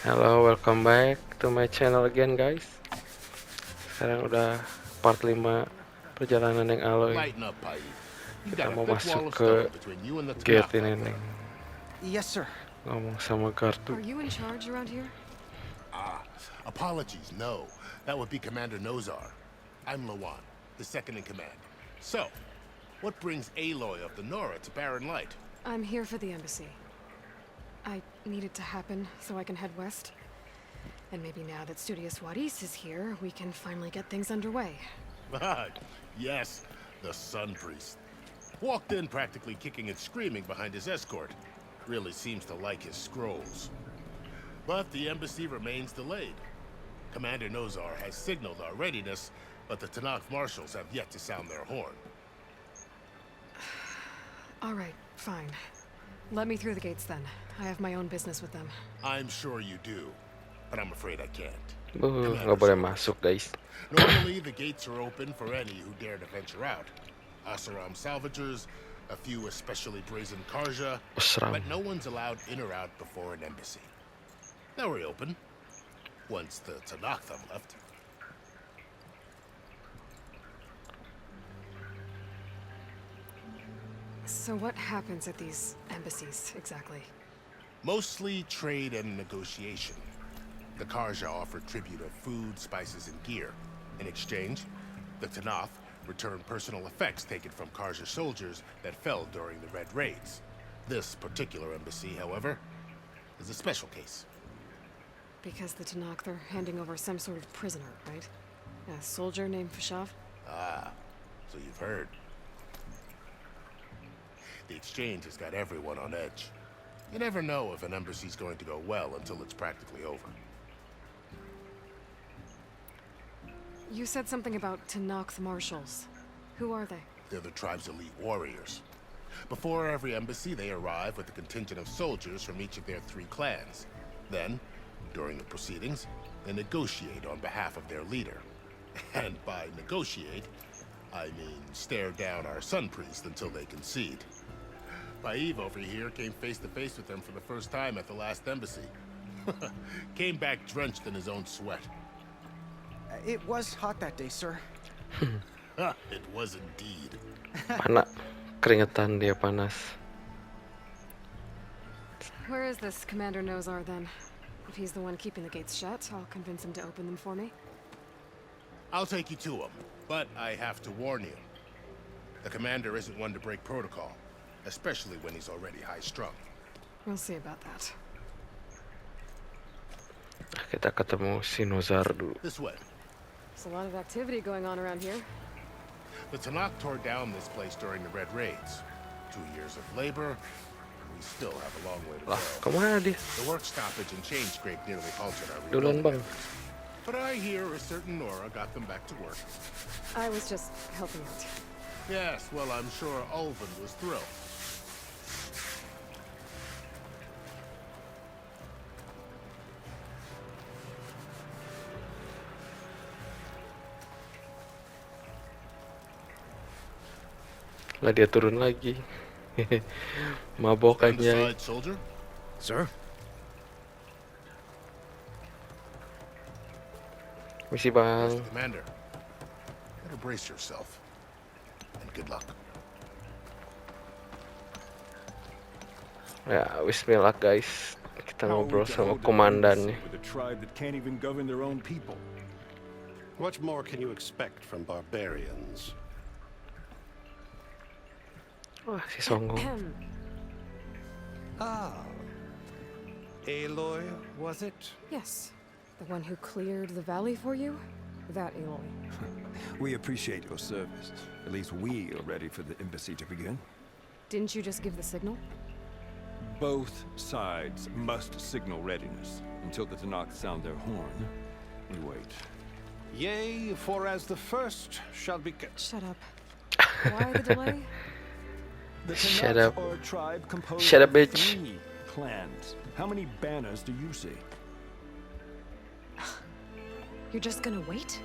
Halo, welcome back to my channel again, guys. Sekarang udah part 5 perjalanan yang Aloy. Lighten up, Pai. You've Kita got a mau thick masuk wall of ke stone between you and the gate Tanakh ini back nih. there. Yes, sir. Ngomong sama kartu. Are you in charge around here? Apologies, no. That would be Commander Nozar. I'm Lawan, the second in command. So, what brings Aloy of the Nora to Barren Light? I'm here for the embassy. I need it to happen so I can head west. And maybe now that Studious Wadis is here, we can finally get things underway. Yes, the Sun Priest. Walked in practically kicking and screaming behind his escort. Really seems to like his scrolls. But the embassy remains delayed. Commander Nozar has signaled our readiness, but the Tanakh marshals have yet to sound their horn. All right, fine. Let me through the gates then. I have my own business with them. I'm sure you do, but I'm afraid I can't. Nggak boleh masuk, guys. Normally, the gates are open for any who dare to venture out. Asaram salvagers, a few especially brazen Karja, Osram. but no one's allowed in or out before an embassy. Now we're open, once the Tanakh have left. So what happens at these embassies, exactly? Mostly trade and negotiation. The Karja offer tribute of food, spices, and gear. In exchange, the Tanakh return personal effects taken from Karja soldiers that fell during the Red Raids. This particular embassy, however, is a special case. Because the Tanakh, they're handing over some sort of prisoner, right? A soldier named Fashav? Ah, so you've heard. The exchange has got everyone on edge. You never know if an embassy's going to go well until it's practically over. You said something about Tanakh marshals. Who are they? They're the tribe's elite warriors. Before every embassy, they arrive with a contingent of soldiers from each of their 3 clans. Then, during the proceedings, they negotiate on behalf of their leader. And by negotiate, I mean stare down our Sun Priest until they concede. Baive over here came face to face with them for the first time at the last embassy. Came back drenched in his own sweat. It was hot that day, sir. It was indeed. Panas, keringetan dia panas. Where is this Commander Nozar then? If he's the one keeping the gates shut, I'll convince him to open them for me. I'll take you to him, but I have to warn you. The commander isn't one to break protocol, especially when he's already high-strung. We'll see about that. Kita ketemu si Nozar dulu. This way. There's a lot of activity going on around here. The Tanakh tore down this place during the Red Raids. 2 years of labor, and we still have a long way to Lah, go. kemana dia? The work stoppage and change scrape nearly halted our Duluan, rebuilding Bang. efforts. But I hear a certain Nora got them back to work. I was just helping out. Yes, well, I'm sure Ulvin was thrilled. Lah dia turun lagi. Mabok Stand aja. aside, soldier. Sir? Misi, There's Bang. the commander. Better brace yourself. And good luck. Ya, bismillah, guys. Kita How are we ngobrol to sama hold an komandannya. embassy with a tribe that can't even govern their own people? What more can you expect from barbarians? Wah, si Songo. Ah. Aloy, was it? Yes. The one who cleared the valley for you? That Aloy. We appreciate your service. At least we are ready for the embassy to begin. Didn't you just give the signal? Both sides must signal readiness. Until the Tanakh sound their horn, we wait. Yea, for as the first shall be... Shut up. Why the delay? The Shut Tanakh up. are a tribe composed Shut up, of bitch. 3 clans. How many banners do you see? You're just gonna wait?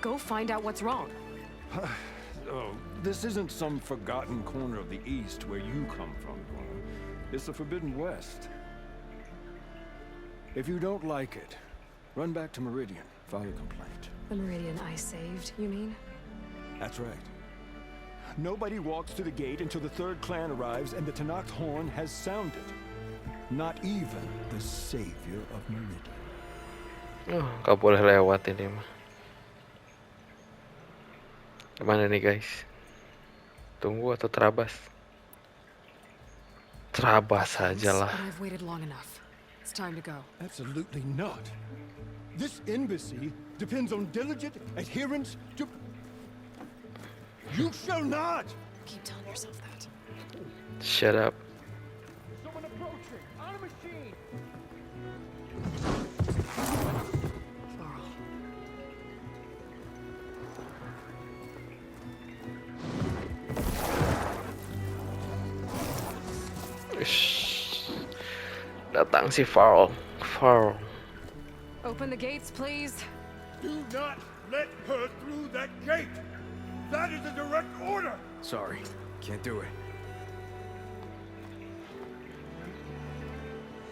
Go find out what's wrong. Oh, this isn't some forgotten corner of the East where you come from. It's the Forbidden West. If you don't like it, run back to Meridian, file a complaint. The Meridian I saved, you mean? That's right. Nobody walks to the gate until the third clan arrives and the Tanakh horn has sounded. Not even the savior of Meridian. Oh, nggak boleh lewat ini mah. Kemana nih guys? Tunggu atau terabas? Terabas aja lah. But I've waited long enough. It's time to go. Absolutely not. This embassy depends on diligent adherence to... You shall not! Keep telling yourself that. Shut up. Someone approaching! On a machine! Varl. Ish. Datang si Varl. Varl. Open the gates, please. Do not let her through that gate! That is a direct order! Sorry, can't do it.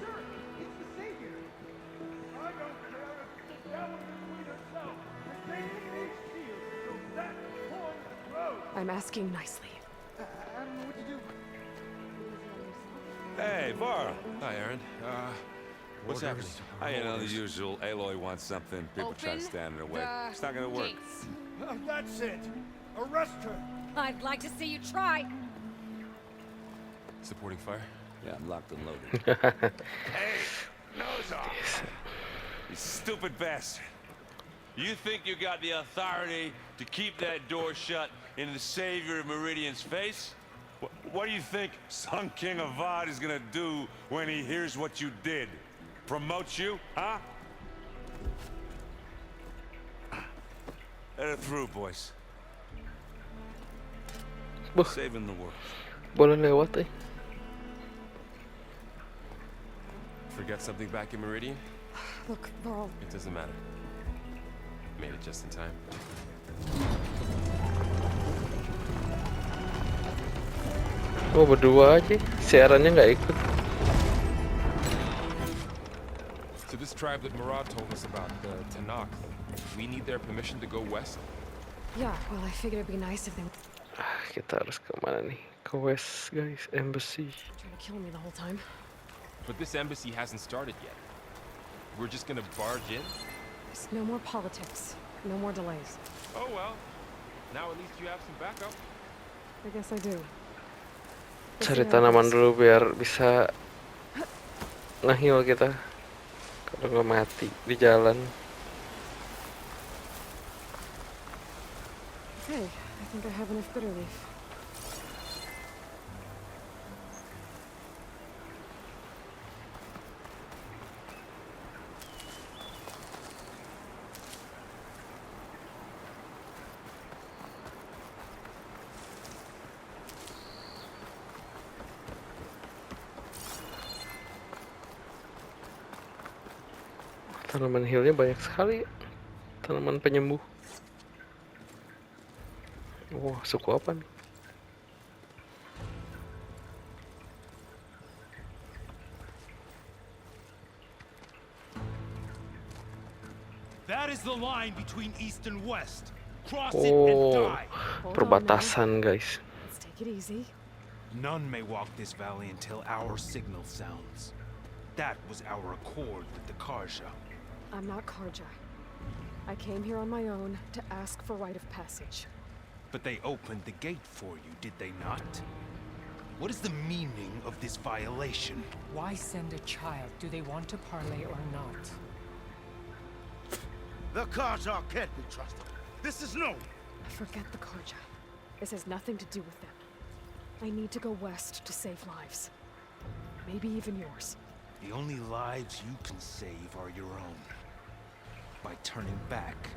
Sir, it's the savior! I don't care if the devil between herself. The gate is sealed, so that horn grows! I'm asking nicely. I don't know what to do. Hey, Varl. Hi, Aaron. What's happening? You know, the usual. Aloy wants something. People try to stand in her way. It's not gonna work. Gates. That's it! Arrest her! I'd like to see you try. Supporting fire? Yeah, I'm locked and loaded. Hey! Nose off! You stupid bastard. You think you got the authority to keep that door shut in the savior of Meridian's face? What do you think Sun King Avad is gonna do when he hears what you did? Promote you, huh? Let her through, boys. Buh, Saving the world. boleh lewat eh. Forget something back in Meridian? Look, Varl. It doesn't matter. Made it just in time. Oh, berdua aja. Siarannya nggak ikut. So this tribe that Murad told us about, the Tanakh, we need their permission to go west? Yeah, well, I figured it'd be nice if they were Kita harus kemana nih? Ke West guys, embassy. trying to kill me the whole time. But this embassy hasn't started yet. We're just gonna barge in? Just no more politics. No more delays. Oh well. Now at least you have some backup. I guess I do. Cari tanaman dulu biar bisa ngehil kita. Kalau nggak mati di jalan. Okay, I think I have enough bitter leaf. Tanaman healnya banyak sekali. Tanaman penyembuh. Wah, suku apa nih? That is the line between east and west. Cross it and Oh, die. perbatasan guys. Let's take it easy. None may walk this valley until our signal sounds. That was our accord with the Karja. I'm not Karja. I came here on my own to ask for rite of passage. But they opened the gate for you, did they not? What is the meaning of this violation? Why send a child? Do they want to parley or not? The Karja can't be trusted. This is no. Forget the Karja. This has nothing to do with them. I need to go west to save lives. Maybe even yours. The only lives you can save are your own. By turning back.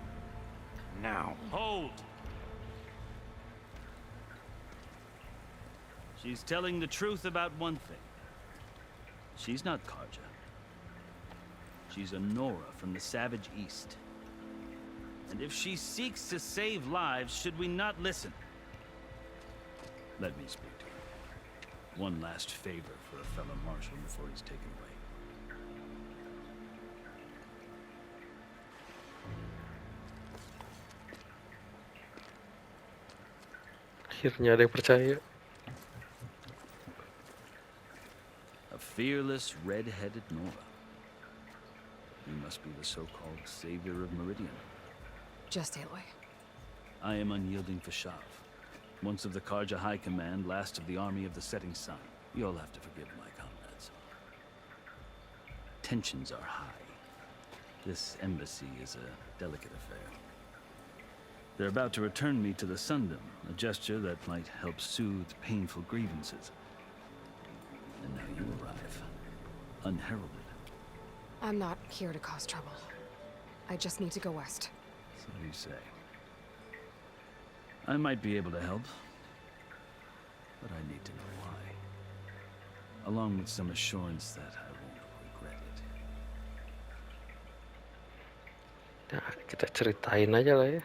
Now. Hold! She's telling the truth about one thing. She's not Karja. She's a Nora from the Savage East. And if she seeks to save lives, should we not listen? Let me speak to her. One last favor for a fellow marshal before he's taken away. Akhirnya ada yang percaya. A fearless, red-headed Nora. You must be the so-called savior of Meridian. Just Aloy. I am unyielding Fashav. Once of the Karja High Command, last of the army of the setting sun. You'll have to forgive my comrades. Tensions are high. This embassy is a delicate affair. They're about to return me to the Sundom, a gesture that might help soothe painful grievances. And now you arrive, unheralded. I'm not here to cause trouble. I just need to go west. So you say. I might be able to help, but I need to know why. Along with some assurance that I won't regret it. Nah, kita ceritain aja lah ya.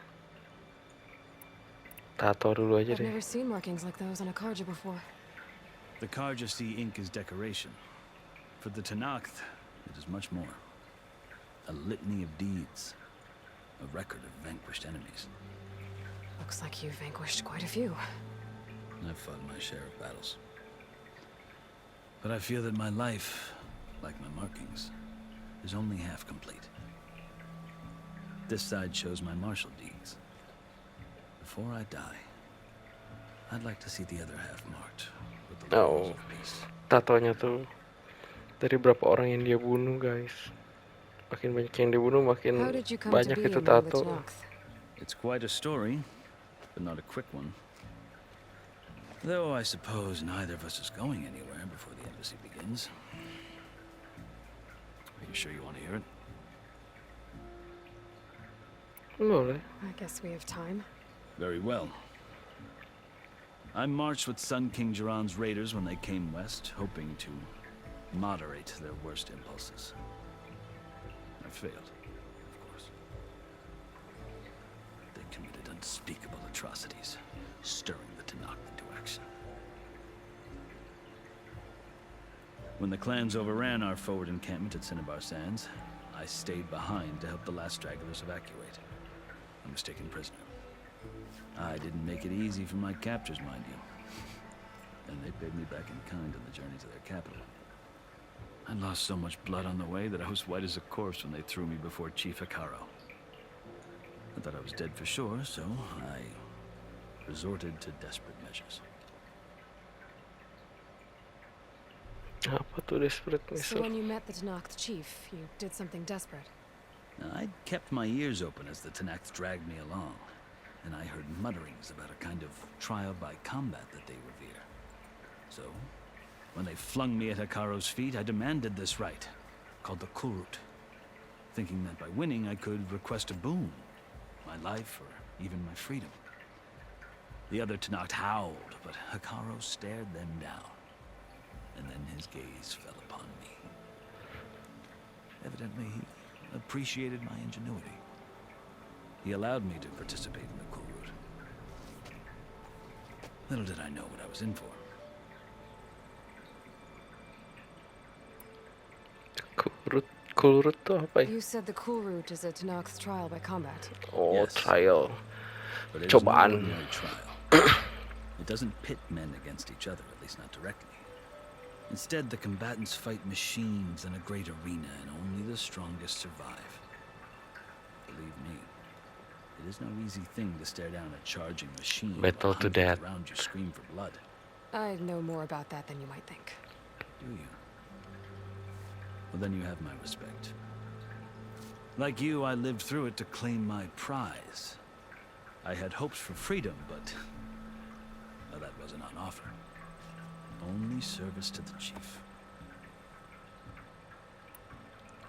Tato dulu aja I've deh. never seen markings like those on a Karja before. The Karja see ink as decoration. For the Tanakh, it is much more. A litany of deeds. A record of vanquished enemies. Looks like you've vanquished quite a few. I've fought my share of battles. But I feel that my life, like my markings, is only half complete. This side shows my martial deeds. Before I die, I'd like to see the other half marked with the laurels of peace. Tatonya tuh dari berapa orang yang dia bunuh, guys. Makin banyak yang dibunuh, makin banyak itu tato. It's quite a story, but not a quick one. Though I suppose neither of us is going anywhere before the embassy begins. Are you sure you want to hear it? Boleh. I guess we have time. Very well. I marched with Sun King Jiran's raiders when they came west, hoping to moderate their worst impulses. I failed, of course. They committed unspeakable atrocities, stirring the Tanakh into action. When the clans overran our forward encampment at Cinnabar Sands, I stayed behind to help the last stragglers evacuate. I was taken prisoner. I didn't make it easy for my captors, mind you. And they paid me back in kind on the journey to their capital. I lost so much blood on the way that I was white as a corpse when they threw me before Chief Hikaro. I thought I was dead for sure, so I resorted to desperate measures. Apa tuh desperate So measure? when you met the Tanakh chief, you did something desperate. Now, I'd kept my ears open as the Tanakh dragged me along, and I heard mutterings about a kind of trial by combat that they revere. So, when they flung me at Hikaro's feet, I demanded this right, called the Kulrut, thinking that by winning I could request a boon, my life or even my freedom. The other Tanakh howled, but Hikaro stared them down, and then his gaze fell upon me. Evidently, he appreciated my ingenuity. He allowed me to participate in the Kulrut. Little did I know what I was in for. Kulrut tuh apa ya? You said the Kulrut is a Tanakh's trial by combat. Oh, Yes. trial. But it is no Cobaan. ordinary trial. It doesn't pit men against each other, at least not directly. Instead, the combatants fight machines in a great arena, and only the strongest survive. Believe me, it is no easy thing to stare down a charging machine. Battle while to hundreds death. around you scream for blood. I know more about that than you might think. Do you? Well, then you have my respect. Like you, I lived through it to claim my prize. I had hopes for freedom, but well, that wasn't on offer. Only service to the chief.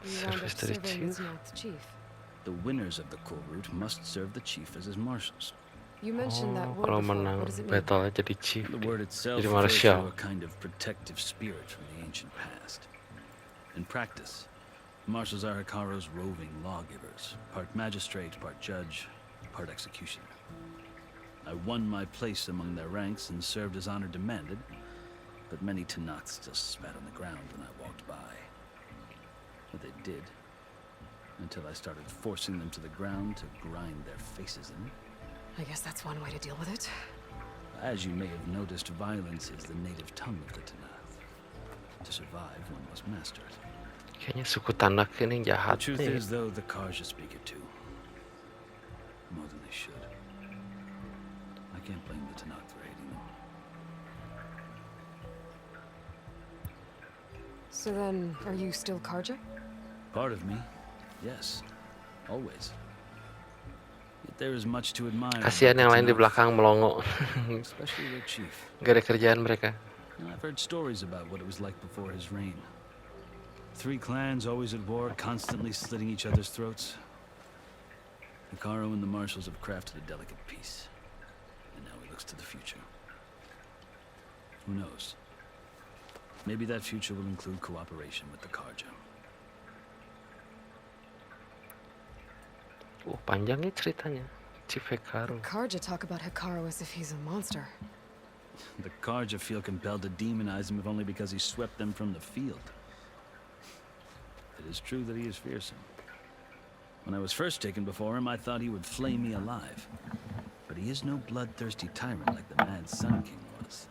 You wound up Service to the serving the chief? Tanakh chief. The winners of the Kulrut must serve the chief as his marshals. You mentioned that Oh, word kalau before. menang What does it mean? battle jadi chief. The word itself Jadi refers marshal. to a kind of protective spirit from the ancient past. In practice, marshals are Hikaro's roving lawgivers, part magistrate, part judge, part executioner. I won my place among their ranks and served as honor demanded, but many Tanakh still spat on the ground when I walked by. But they did, until I started forcing them to the ground to grind their faces in. I guess that's one way to deal with it. As you may have noticed, violence is the native tongue of the Tanakh. To survive, one must master it. Kayaknya suku Tanakh ini The jahat truth nih. is, though, the Karja speak it too. More than they should. I can't blame the Tanakh for hating them. So then, are you still Karja? Part of me, yes. Always. Yet there is much to admire. Kasihan yang lain di belakang melongo. Especially their chief. Gak ada kerjaan mereka. I've heard stories about what it was like before his reign. 3 clans always at war, constantly slitting each other's throats. Hikaru and the marshals have crafted a delicate peace. And now he looks to the future. Who knows? Maybe that future will include cooperation with the Karja. Panjang nih ceritanya. Chief Hikaru. Karja talk about Hikaru as if he's a monster. The Karja feel compelled to demonize him if only because he swept them from the field. It is true that he is fearsome. When I was first taken before him, I thought he would flay me alive. But he is no bloodthirsty tyrant like the Mad Sun King was.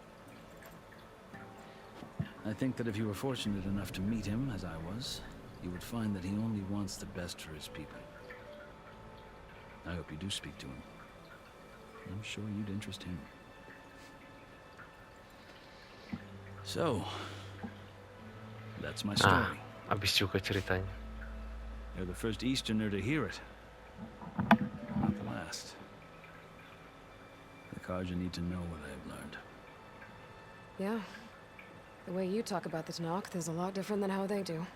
I think that if you were fortunate enough to meet him, as I was, you would find that he only wants the best for his people. I hope you do speak to him. I'm sure you'd interest him. So, that's my story. Habis juga ceritanya. You're the first Easterner to hear it. Not the last. The Karja need to know what I have learned. Yeah. The way you talk about the Tanakh is a lot different than how they do.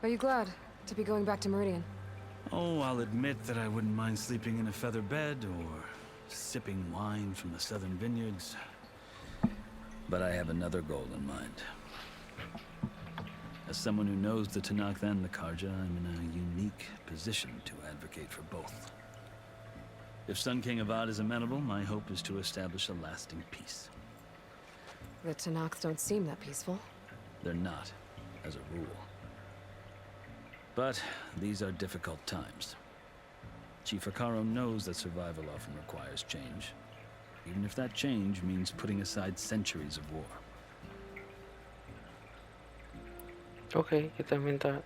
Are you glad to be going back to Meridian? Oh, I'll admit that I wouldn't mind sleeping in a feather bed or sipping wine from the southern vineyards. But I have another goal in mind. As someone who knows the Tanakh and the Karja, I'm in a unique position to advocate for both. If Sun King Avad is amenable, my hope is to establish a lasting peace. The Tanakhs don't seem that peaceful. They're not, as a rule. But these are difficult times. Chief Hikaru knows that survival often requires change, even if that change means putting aside centuries of war. Oke, kita minta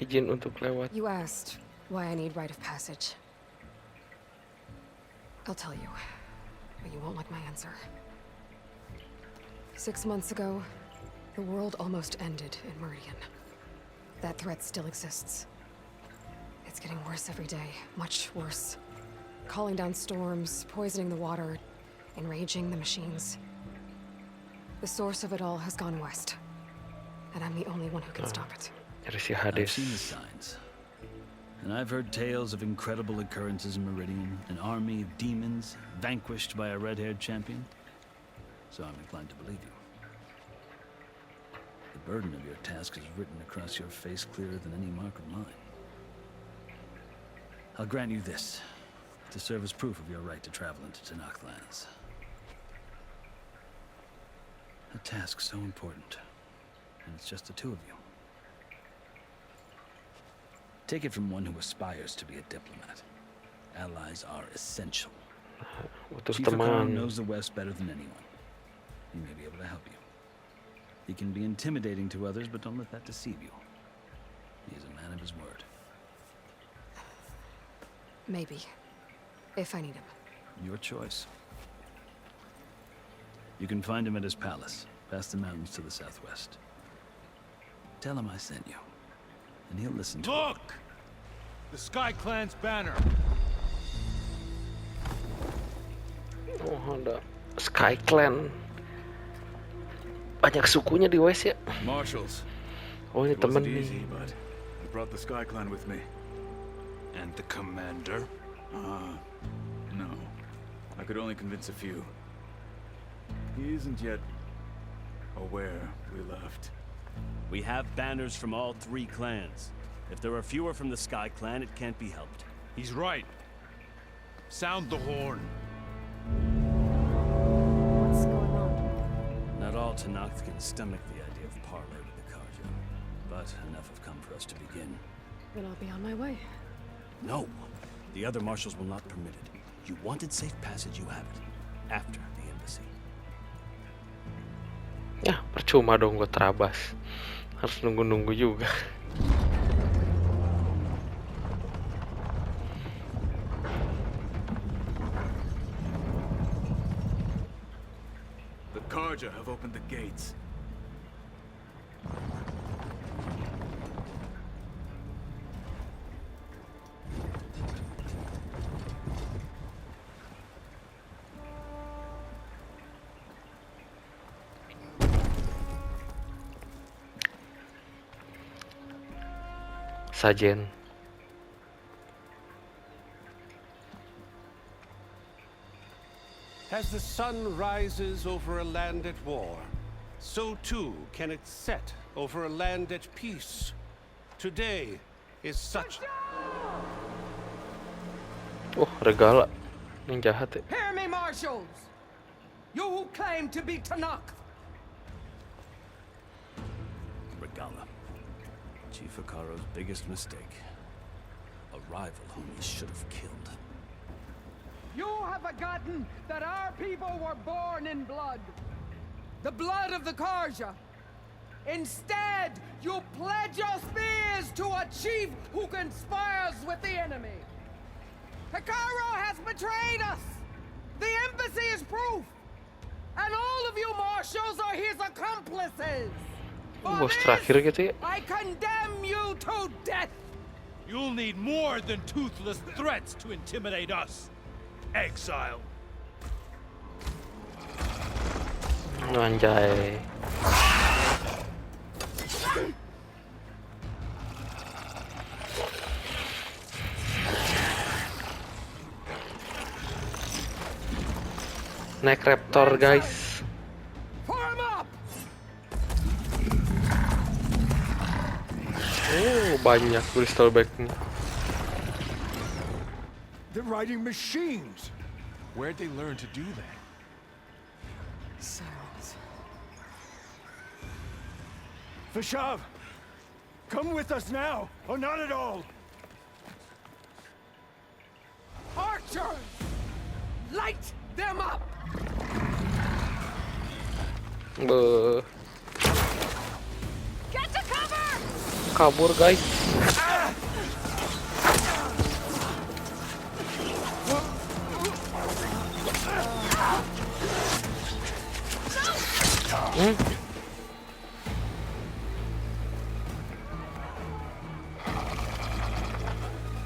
izin untuk lewat. You asked why I need rite of passage. I'll tell you, but you won't like my answer. 6 months ago, the world almost ended in Meridian. That threat still exists. It's getting worse every day, much worse. Calling down storms, poisoning the water, enraging the machines. The source of it all has gone west. And I'm the only one who can stop it. I've seen the signs. And I've heard tales of incredible occurrences in Meridian, an army of demons vanquished by a red-haired champion. So I'm inclined to believe you. The burden of your task is written across your face clearer than any mark of mine. I'll grant you this, to serve as proof of your right to travel into Tanakh lands. A task so important, and it's just the two of you. Take it from one who aspires to be a diplomat. Allies are essential. Chief Hikaru knows the West better than anyone. He may be able to help you. He can be intimidating to others, but don't let that deceive you. He is a man of his word. Maybe. If I need him. Your choice. You can find him at his palace, past the mountains to the southwest. Tell him I sent you, and he'll listen to you. Look! The Sky Clan's banner! Oh, ada Sky Clan. Banyak sukunya di West ya. Marshals. Oh, ini It temen wasn't nih. easy, but I brought the Sky Clan with me. And the commander? No. I could only convince a few. He isn't yet aware we left. We have banners from all 3 clans. If there are fewer from the Sky Clan, it can't be helped. He's right. Sound the horn. What's going on? Not all Tanakh can stomach the idea of parley with the Karja, but enough have come for us to begin. Then I'll be on my way. No. The other marshals will not permit it. You wanted safe passage, you have it. After the embassy. Ya, percuma dong gue terabas. Harus nunggu-nunggu juga. The Karja have opened the gates. Sajen. As the sun rises over a land at war, so too can it set over a land at peace. Today is such... Oh, regala. Yang jahat ya. Hear me, marshals! You who claim to be Tanakh! Regala. Chief Hikaru's biggest mistake. A rival whom he should have killed. You have forgotten that our people were born in blood. The blood of the Karja. Instead, you pledge your spears to a chief who conspires with the enemy. Hikaru has betrayed us! The embassy is proof! And all of you marshals are his accomplices! Bos terakhir gitu ya. I condemn you to death! You'll need more than toothless threats to intimidate us. Exile. Anjay. Naik raptor, guys. Oh, banyak crystal bag-nya. They're riding machines. Where'd they learn to do that? Sirens. Vashav, come with us now, or not at all. Archers! Light them up! Get to cover! Kabur, guys.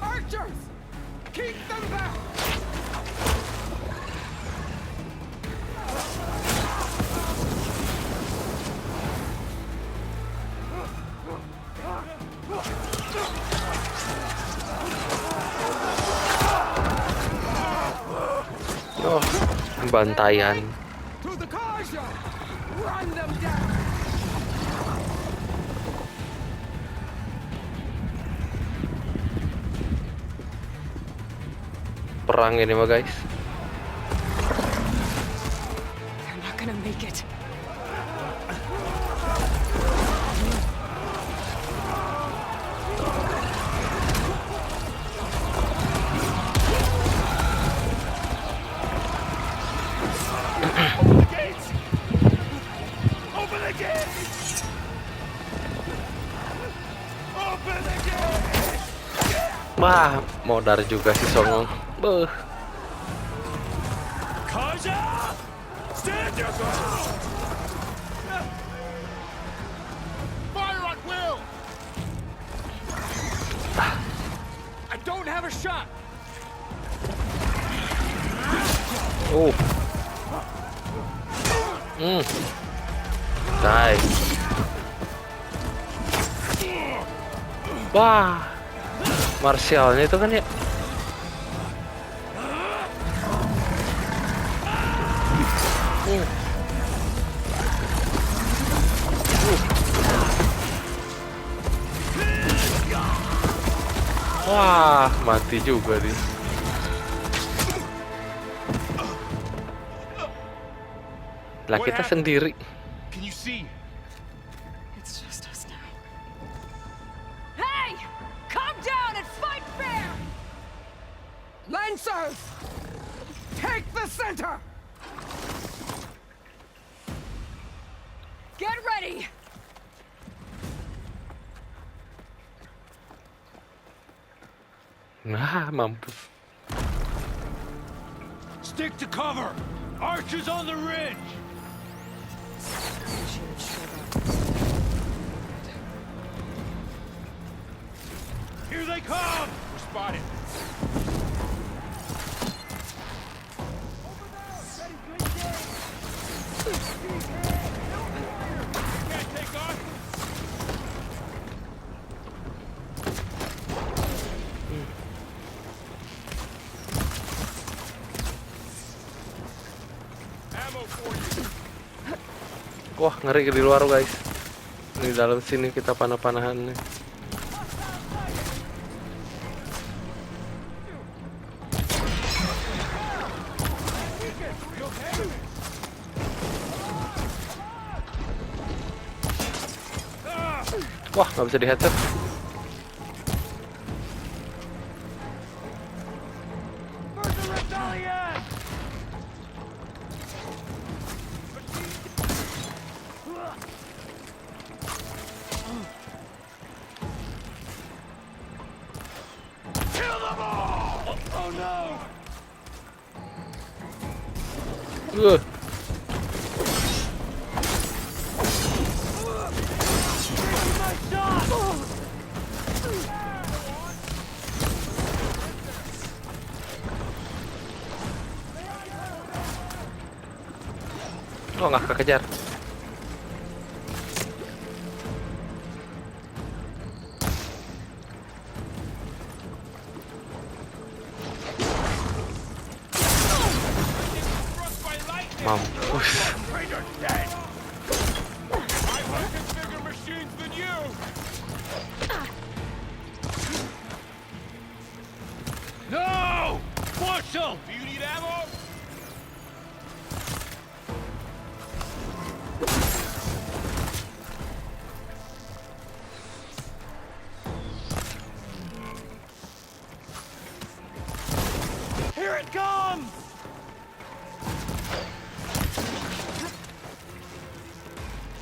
Archers! Keep them back! Oh, bantaian. To the Karja! Run them down! Perang ini mah, guys. They're not gonna make it. Open the gates! Open the gates! Wah, modar juga si Songong. Beuh. Karja! Stand your ground! Fire at will! I don't have a shot! Oh. Nice. Wah. Martialnya itu kan ya. Wah, mati juga dia. Lah kita sendiri. Can you see? It's just us now. Hey! Calm down and fight fair! Fencers! Take the center! Get ready! Nah, mampus. Stick to cover! Archers on the ridge! Here they come! We're spotted. Can't take off! Ammo for you. Wah, ngeri di luar guys. Di dalam sini kita panah-panahan nih. Wah, nggak bisa di headset. Oh, nggak kekejar. Mampus. No! Marshal! Do you need ammo? Here it comes!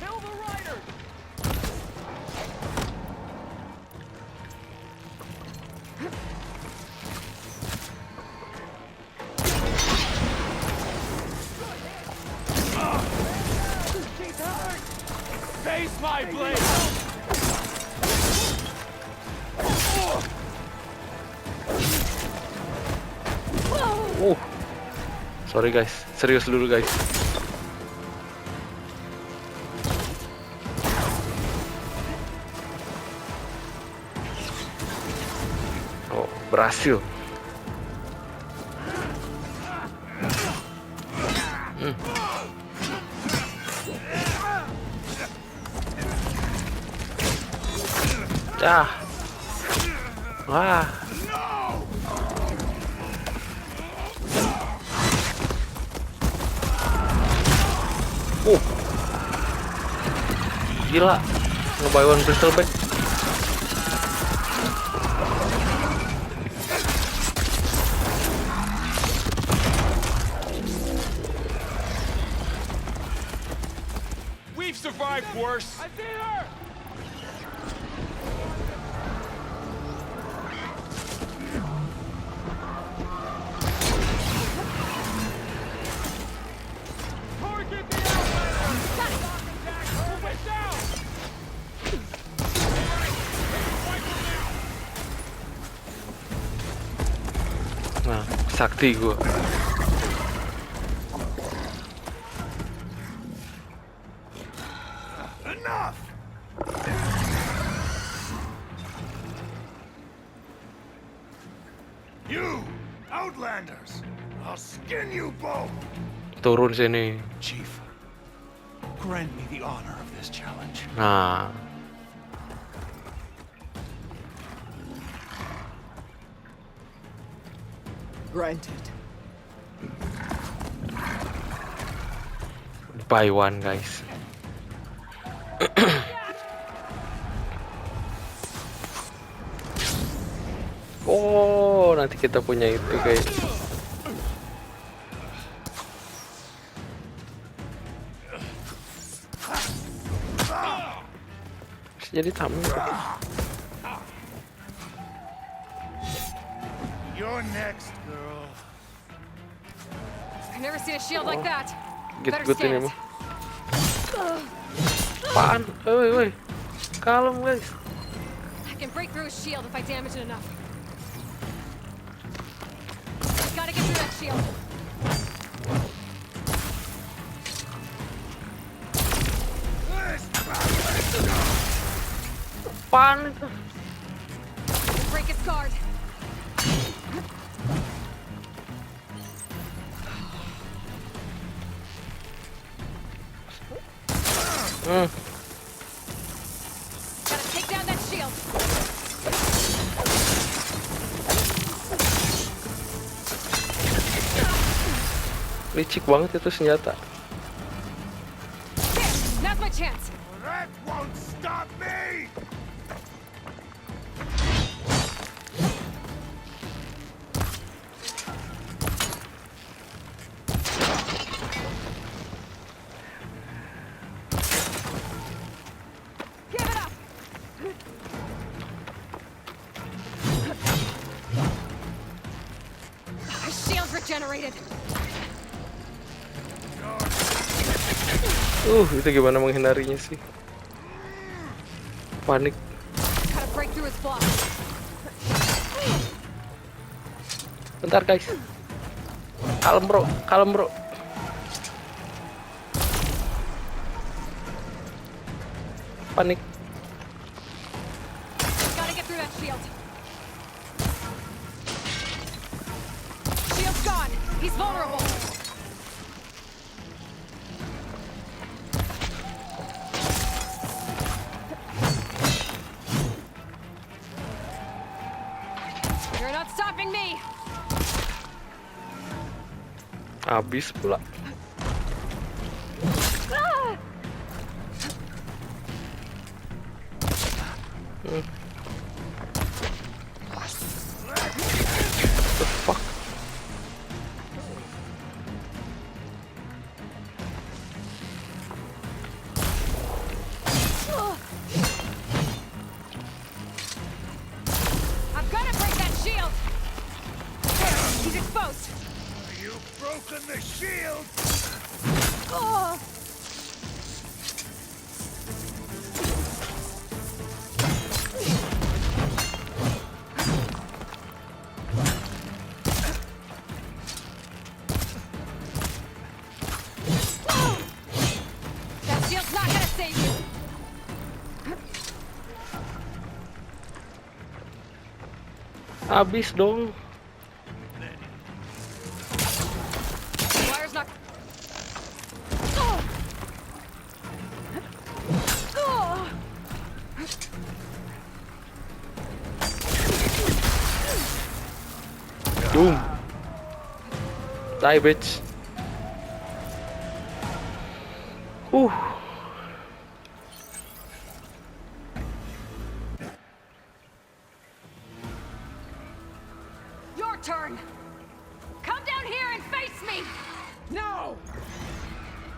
Kill the rider! Face my blade! Sorry guys, serius dulu guys. Oh, berhasil. Ah. Wah. Gila, nge-buy one pistol back. We've survived worse. I see her! Target the outlander! Move down! Nah, sakti gua. Enough! You outlanders! I'll skin you both! Turun sini. Chief, grant me the honor of this challenge. Nah. Granted. Buy one guys. Oh, nanti kita punya itu kayak jadi tamu. You're next, girl. I've never seen a shield like that. Better Good ini stand. mah. Apaan? Woi. Kalem guys. I can break through a shield if I damage it enough. Gotta get through that shield. Apaan itu? Break its guard. Gotta take down that shield. Licik banget itu senjata. There, now's my chance. That won't stop me! Give it up. My shield's regenerated. Itu gimana menghindarinya sih? Panik. Gotta break through his block. Bentar guys. Kalem bro. Panik. Gotta get through that shield. Shield's gone. He's vulnerable. You're not stopping me. Habis pula. Ah! The fuck? I've gotta break that shield. There, he's exposed. You've broken the shield! Oh. That shield's not gonna save you. Habis dong. Wire's not. Oh. Oh. Boom. Die bitch. Your turn. Come down here and face me. No!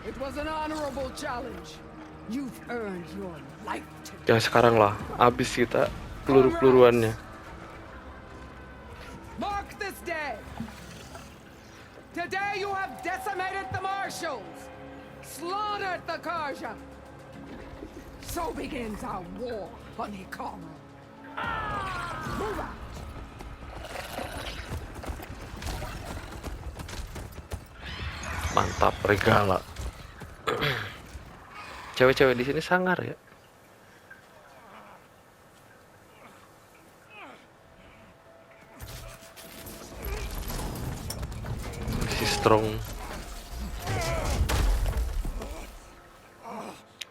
It was an honorable challenge. You've earned your life today. Ya sekarang lah, habis kita peluru-peluruannya. Mark this day. Today you have decimated the marshals, slaughtered the Karja. So begins our war, honeycomb. Move out. Mantap, regala. Cewek-cewek di sini sangar ya. Masih strong.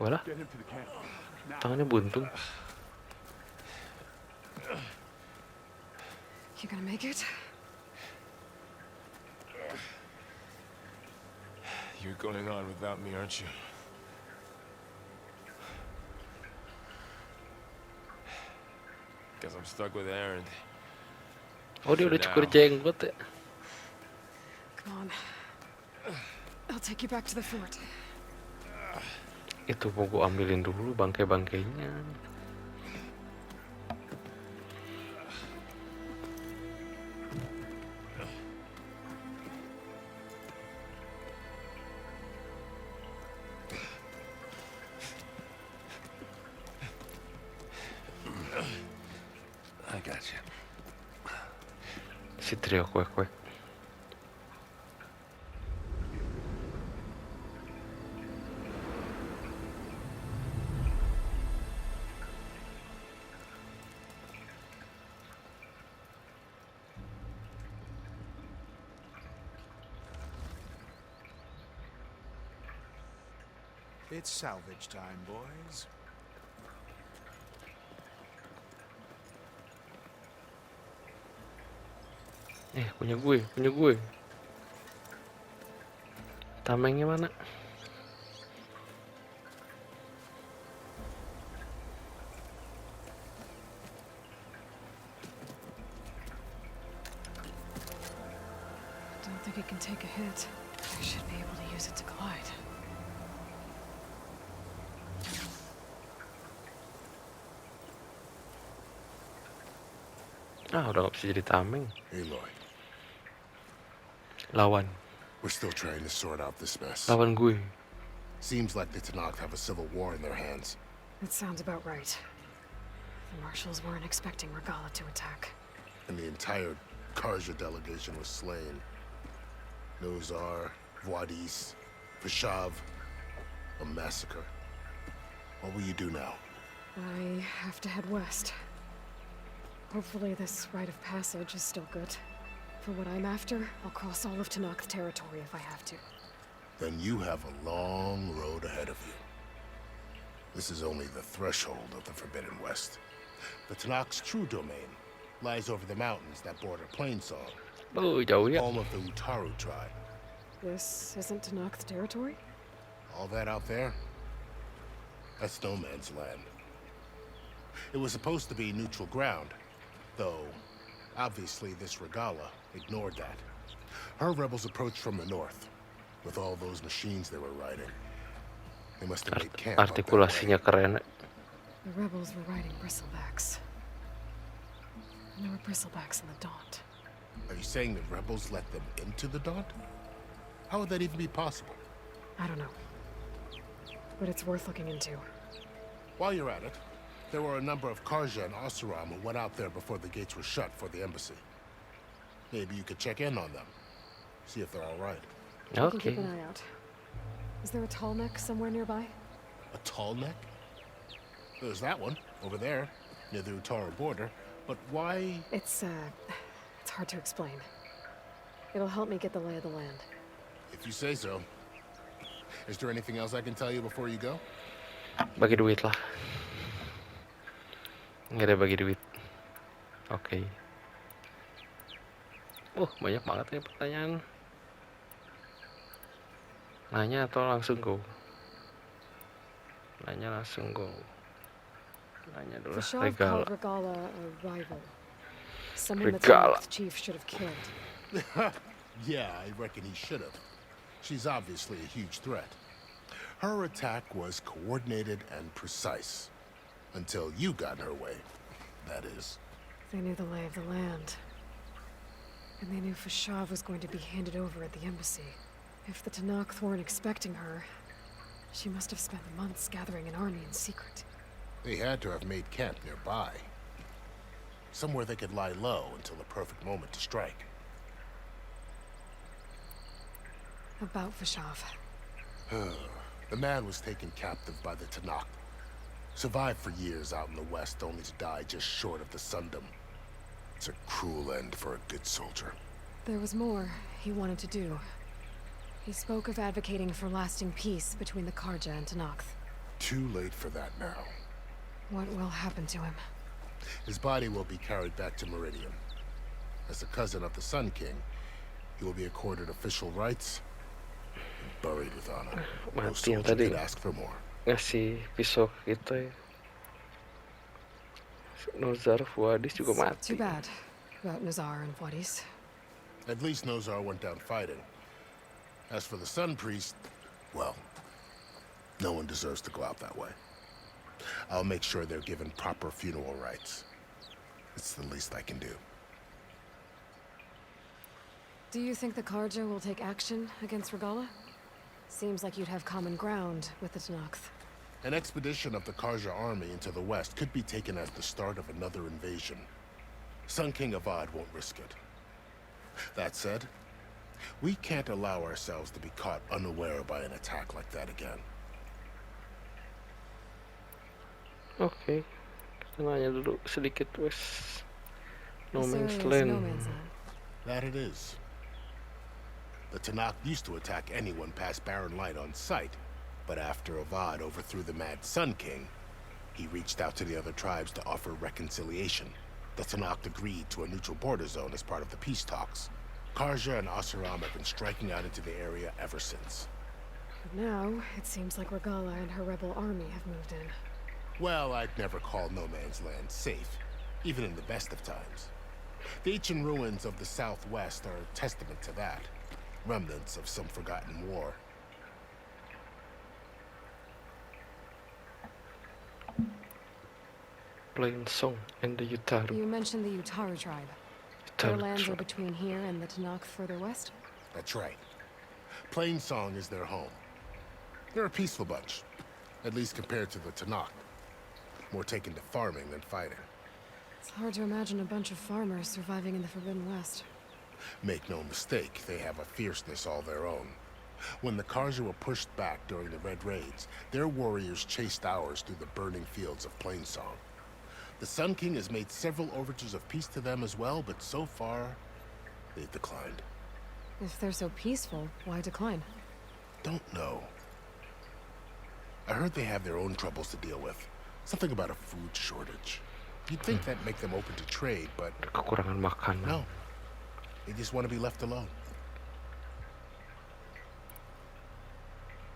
Walah, tangannya buntung. You gonna make it? You're going on without me, aren't you? Guess I'm stuck with Aaron. Oh, dia For udah cukur now. jenggot ya. Come on. I'll take you back to the fort. Itu mau gua ambilin dulu bangkai-bangkainya. I got you. Si trio kuek-kuek. It's salvage time, boys. Punya gue. Tamengnya mana? Don't think it can take a hit. I should be able to use it to glide. Udah gak bisa jadi tameng. Aloy, Lawan. we're still trying to sort out this mess. Lawan gue. Seems like the Tanakh have a civil war in their hands. That sounds about right. The marshals weren't expecting Regala to attack. And the entire Karja delegation was slain. Nozar, Vuadis, Vashav. A massacre. What will you do now? I have to head west. Hopefully this rite of passage is still good. For what I'm after, I'll cross all of Tanakh territory if I have to. Then you have a long road ahead of you. This is only the threshold of the Forbidden West. The Tanakh's true domain lies over the mountains that border Plainsong, Oh, jauh ya. home of the Utaru tribe. This isn't Tanakh territory? All that out there? That's no man's land. It was supposed to be neutral ground, though obviously this Regala ignored that. Her rebels approached from the north, with all those machines they were riding. They must have made camp up that way. Artikulasinya keren. The rebels were riding bristlebacks. And there were bristlebacks in the Daunt. Are you saying the rebels let them into the Daunt? How would that even be possible? I don't know. But it's worth looking into. While you're at it, there were a number of Karja and Oseram who went out there before the gates were shut for the embassy. Maybe you could check in on them. See if they're all right. I can keep an eye out. Is there a tall neck somewhere nearby? A tall neck? There's that one, over there, near the Utaru border. But why? It's hard to explain. It'll help me get the lay of the land. If you say so. Is there anything else I can tell you before you go? Bagi duit lah. Nggak ada bagi duit. Oke. Banyak banget nih pertanyaan. Nanya atau langsung go? Nanya langsung go. Nanya dulu. Vashav Regala. called Regala a rival. Someone the Regala. Tanakh chief should have killed. Yeah, I reckon he should have. She's obviously a huge threat. Her attack was coordinated and precise. Until you got in her way, that is. They knew the lay of the land. And they knew Vashav was going to be handed over at the embassy. If the Tanakh weren't expecting her, she must have spent months gathering an army in secret. They had to have made camp nearby. Somewhere they could lie low until the perfect moment to strike. About Vashav. The man was taken captive by the Tanakh. Survived for years out in the west, only to die just short of the Sundom. It's a cruel end for a good soldier. There was more he wanted to do. He spoke of advocating for lasting peace between the Karja and Tanakh. Too late for that now. What will happen to him? His body will be carried back to Meridian. As the cousin of the Sun King, he will be accorded official rights and buried with honor. No Mati yang soldier tadi could ask for more. ngasih pisau kita ya. Nozar Fuadis juga mati. Too bad. about Nazar and Wadis. At least Nozar went down fighting. As for the Sun Priest, well, no one deserves to go out that way. I'll make sure they're given proper funeral rites. It's the least I can do. Do you think the Karja will take action against Regala? Seems like you'd have common ground with the Tenakth. An expedition of the Karja army into the west could be taken as the start of another invasion. Sun King Avad won't risk it. That said, we can't allow ourselves to be caught unaware by an attack like that again. Oke, kita nanya dulu sedikit wes. No This Man's area is Land. No Man's Land. That it is. The Tenakth used to attack anyone past Barren Light on sight, but after Avad overthrew the Mad Sun King, he reached out to the other tribes to offer reconciliation. The Tenakth agreed to a neutral border zone as part of the peace talks. Karja and Asuram have been striking out into the area ever since. But now, it seems like Regala and her rebel army have moved in. Well, I'd never call No Man's Land safe, even in the best of times. The ancient ruins of the Southwest are a testament to that. Remnants of some forgotten war. Plain Song and the Utaru. You mentioned the Utaru tribe. Their Utaru lands are tribe. between here and the Tenakth further west? That's right. Plain Song is their home. They're a peaceful bunch, at least compared to the Tenakth. More taken to farming than fighting. It's hard to imagine a bunch of farmers surviving in the Forbidden West. Make no mistake, they have a fierceness all their own. When the Karja were pushed back during the Red Raids, their warriors chased ours through the burning fields of Plainsong. The Sun King has made several overtures of peace to them as well, but so far, they've declined. If they're so peaceful, why decline? Don't know. I heard they have their own troubles to deal with. Something about a food shortage. You'd think that'd make them open to trade, but Kekurangan makanan. no. They just want to be left alone.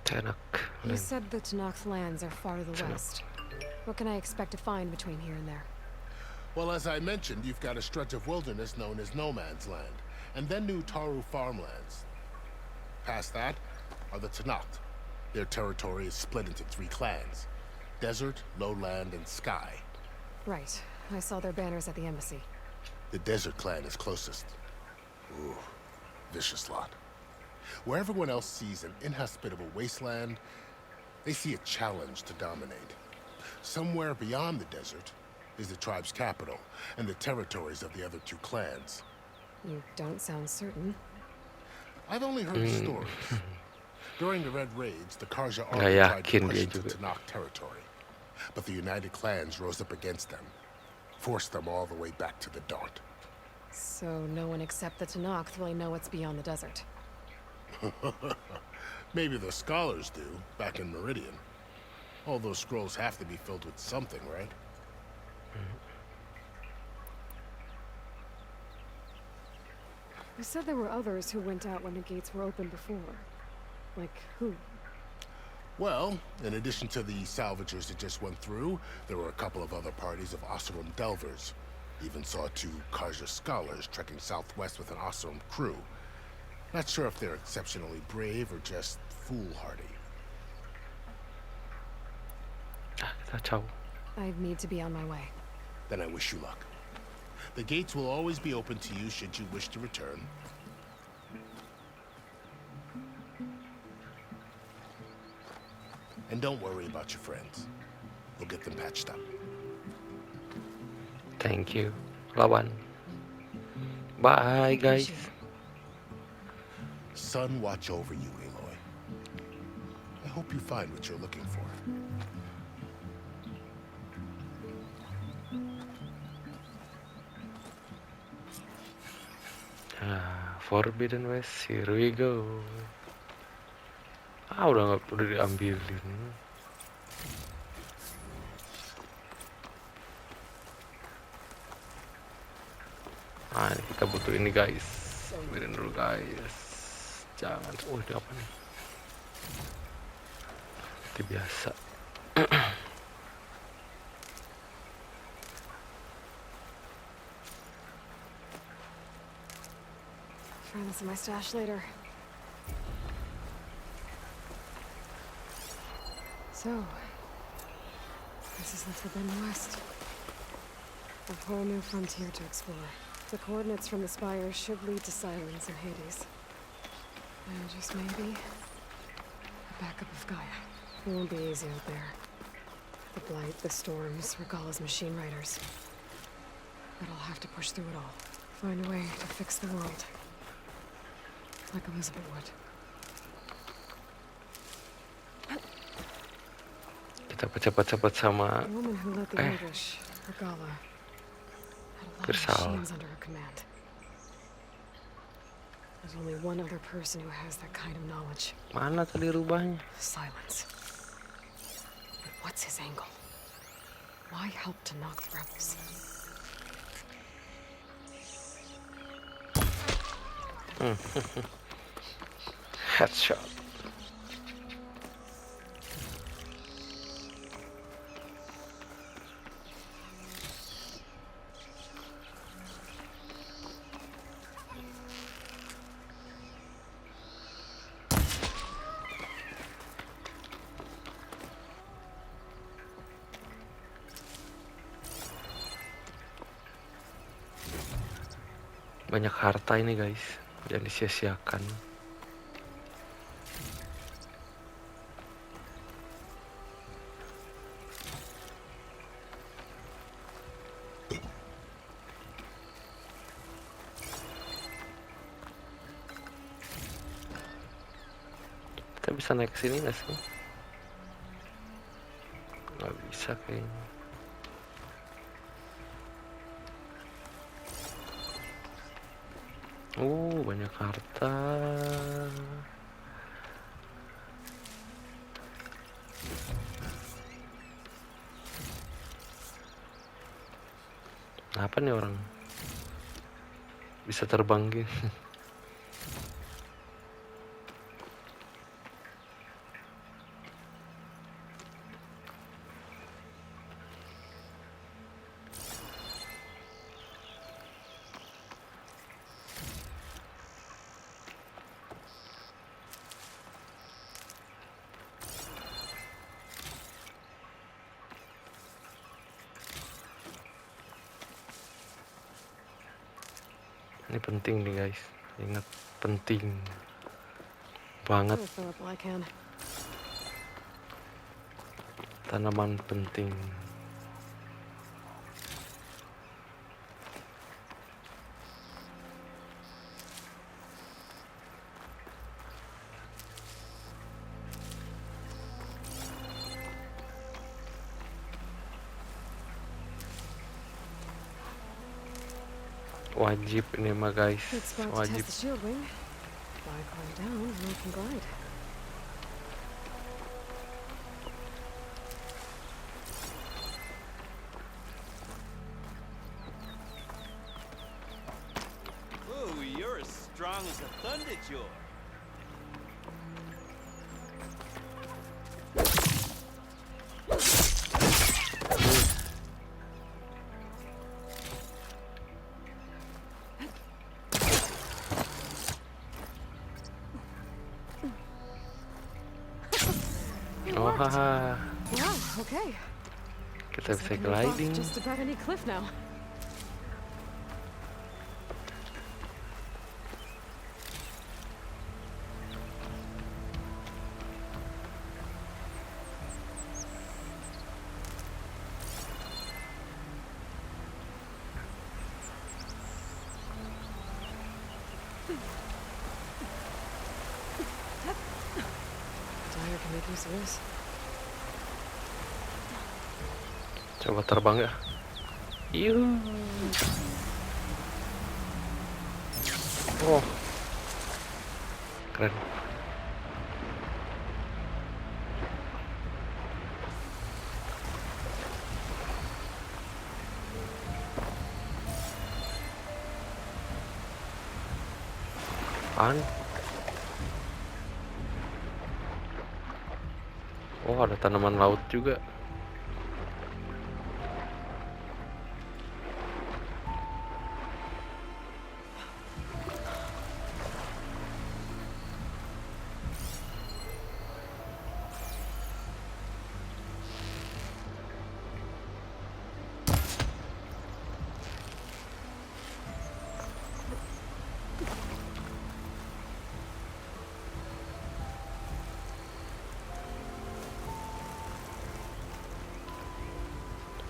Tenak. You said the Tenakth lands are far to the Tenakth. west. What can I expect to find between here and there? Well, as I mentioned, you've got a stretch of wilderness known as No Man's Land, and then new Taru farmlands. Past that are the Tenakth. Their territory is split into 3 clans: Desert, Lowland, and Sky. Right. I saw their banners at the embassy. The Desert clan is closest. Ooh, vicious lot. Where everyone else sees an inhospitable wasteland, they see a challenge to dominate. Somewhere beyond the desert is the tribe's capital and the territories of the other 2 clans. You don't sound certain. I've only heard stories. During the Red Raids, the Karja army Nggak tried to yakin push dia into juga. Tenakth territory, but the united clans rose up against them, forced them all the way back to the Daunt. So no one except the Tenakth really know what's beyond the desert. Maybe the scholars do, back in Meridian. All those scrolls have to be filled with something, right? You said there were others who went out when the gates were open before. Like who? Well, in addition to the salvagers that just went through, there were a couple of other parties of Oseram delvers. Even saw 2 Karja scholars trekking southwest with an Oseram crew. Not sure if they're exceptionally brave or just foolhardy. Kita ciao. I need to be on my way. Then I wish you luck. The gates will always be open to you should you wish to return. And don't worry about your friends. We'll get them patched up. Thank you. Lawan. Bye guys. Sun watch over you, Aloy. I hope you find what you're looking for. Forbidden West, here we go. Udah diambilin. Ini kita butuh ini guys. Ambilin dulu guys. Jangan. Ini apa nih? Seperti biasa. This is my stash later. So, this is the Forbidden West. A whole new frontier to explore. The coordinates from the spires should lead to Silence and Hades. And just maybe, a backup of Gaia. It won't be easy out there. The Blight, the Storms, Regalla's machine riders. But I'll have to push through it all. Find a way to fix the world. Like Elizabeth would. Kita cepet-cepet sama The woman who led the ambush, Regalla, had a lot of Bersalah. machines under her command. There's only one other person who has that kind of knowledge. Mana tadi rubahnya? Silence. But what's his angle? Why help to knock the rebels? Headshot. Banyak harta ini guys, jangan disia-siakan. Kita bisa naik ke sini nggak sih? Nggak bisa kayaknya. Banyak harta. Apa nih orang? Bisa terbang gitu. Ini penting nih guys, ingat penting banget. Tanaman penting. Wajib ini mah guys, wajib. Ooh, you're as strong as a thunderjaw. Oh haha. Wow, okay. Kita bisa gliding. Just about any cliff now. Dyer can make use of this. Coba terbang ya. Yuh. Oh. Keren. Apaan? Oh, ada tanaman laut juga.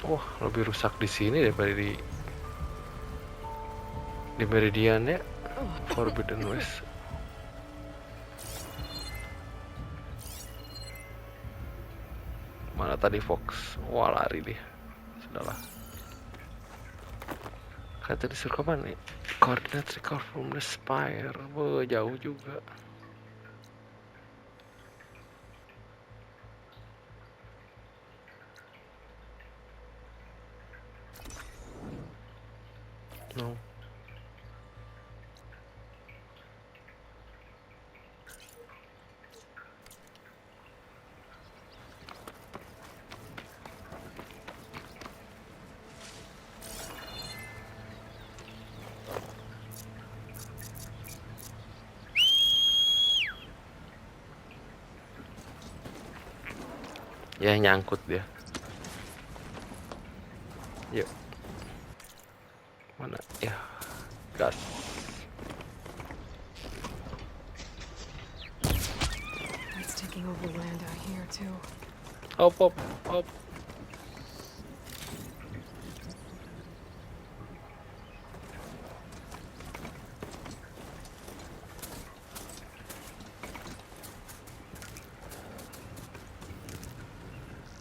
Wah, lebih rusak di sini daripada di Meridian ya. Forbidden West. Mana tadi Fox? Wah, lari dia. Sudahlah. Kata disuruh ke mana nih? Coordinate recover from the spire. Wah, jauh juga. No. Ya, nyangkut dia. Yuk. Mana? Ya. Gas. It's taking over land out here too. Op.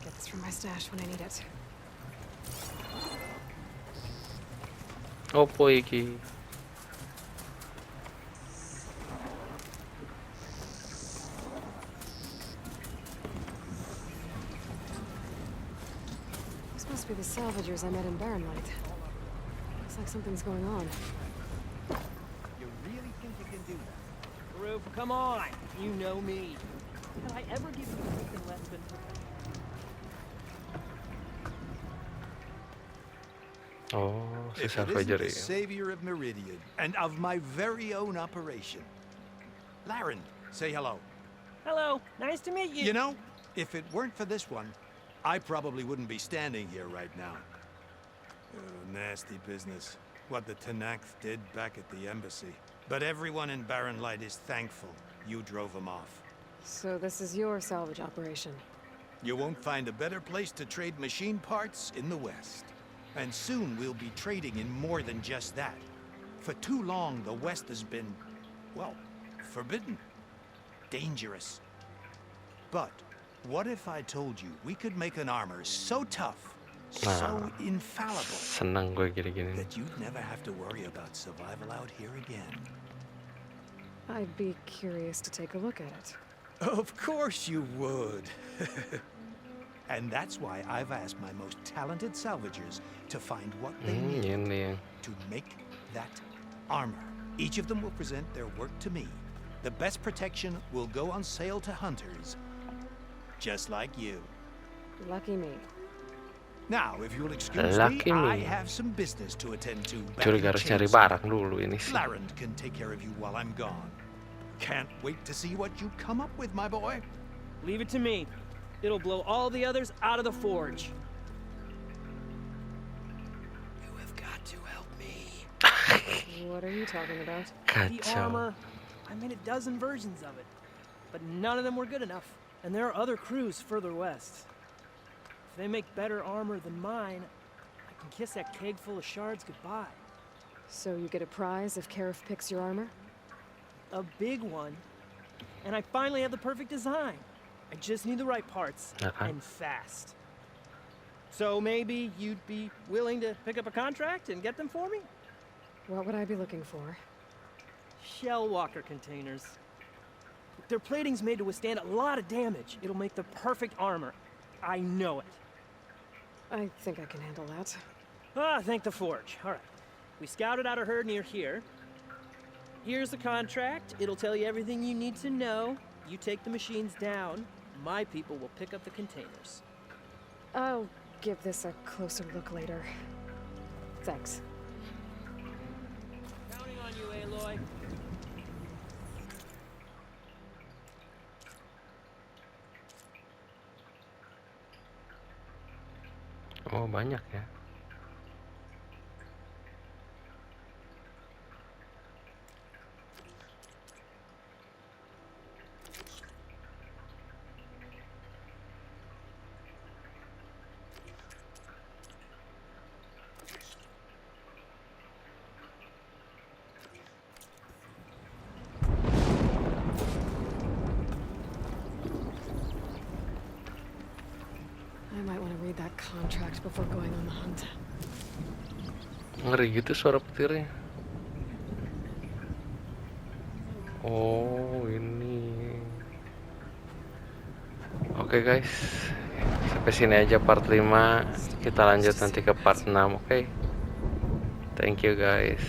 Get this from my stash when I need it. Opo iki? This must be the salvagers I met in Barrenlight. Looks like something's going on. You really think you can do that? Roof, come on! You know me. Can I ever give you anything less than... Oh, si If it Salvager isn't the ya. savior of Meridian, and of my very own operation. Laren, say hello. Hello, nice to meet you. You know, if it weren't for this one, I probably wouldn't be standing here right now. Oh, nasty business. What the Tenakth did back at the embassy. But everyone in Barren Light is thankful you drove them off. So this is your salvage operation. You won't find a better place to trade machine parts in the West. And soon we'll be trading in more than just that. For too long, the West has been, well, forbidden. Dangerous. But what if I told you we could make an armor so tough, so infallible, Senang gue gini-gini. that you'd never have to worry about survival out here again? I'd be curious to take a look at it. Of course you would. And that's why I've asked my most talented salvagers to find what they need Ini. to make that armor. Each of them will present their work to me. The best protection will go on sale to hunters, just like you. Lucky me. Now, if you'll excuse Lucky me, I me. have some business to attend to. back Curiga in harus cari Chainsaw. barang dulu ini sih. Laren can take care of you while I'm gone. Can't wait to see what you come up with, my boy. Leave it to me. It'll blow all the others out of the forge. You have got to help me. What are you talking about? The Kacau. armor. I made a dozen versions of it. But none of them were good enough. And there are other crews further west. If they make better armor than mine, I can kiss that keg full of shards goodbye. So you get a prize if Karif picks your armor? A big one. And I finally have the perfect design. I just need the right parts. Okay. And fast. So maybe you'd be willing to pick up a contract and get them for me? What would I be looking for? Shell walker containers. Their plating's made to withstand a lot of damage. It'll make the perfect armor. I know it. I think I can handle that. Ah, thank the forge. All right. We scouted out a herd near here. Here's the contract. It'll tell you everything you need to know. You take the machines down. My people will pick up the containers. I'll give this a closer look later. Thanks. Counting on you, Aloy. Oh, banyak ya. I might want to read that contract before going on the hunt. Ngeri gitu suara petirnya. Oh, ini. Oke guys, sampai sini aja part 5. Kita lanjut nanti ke part 6, oke? Thank you guys.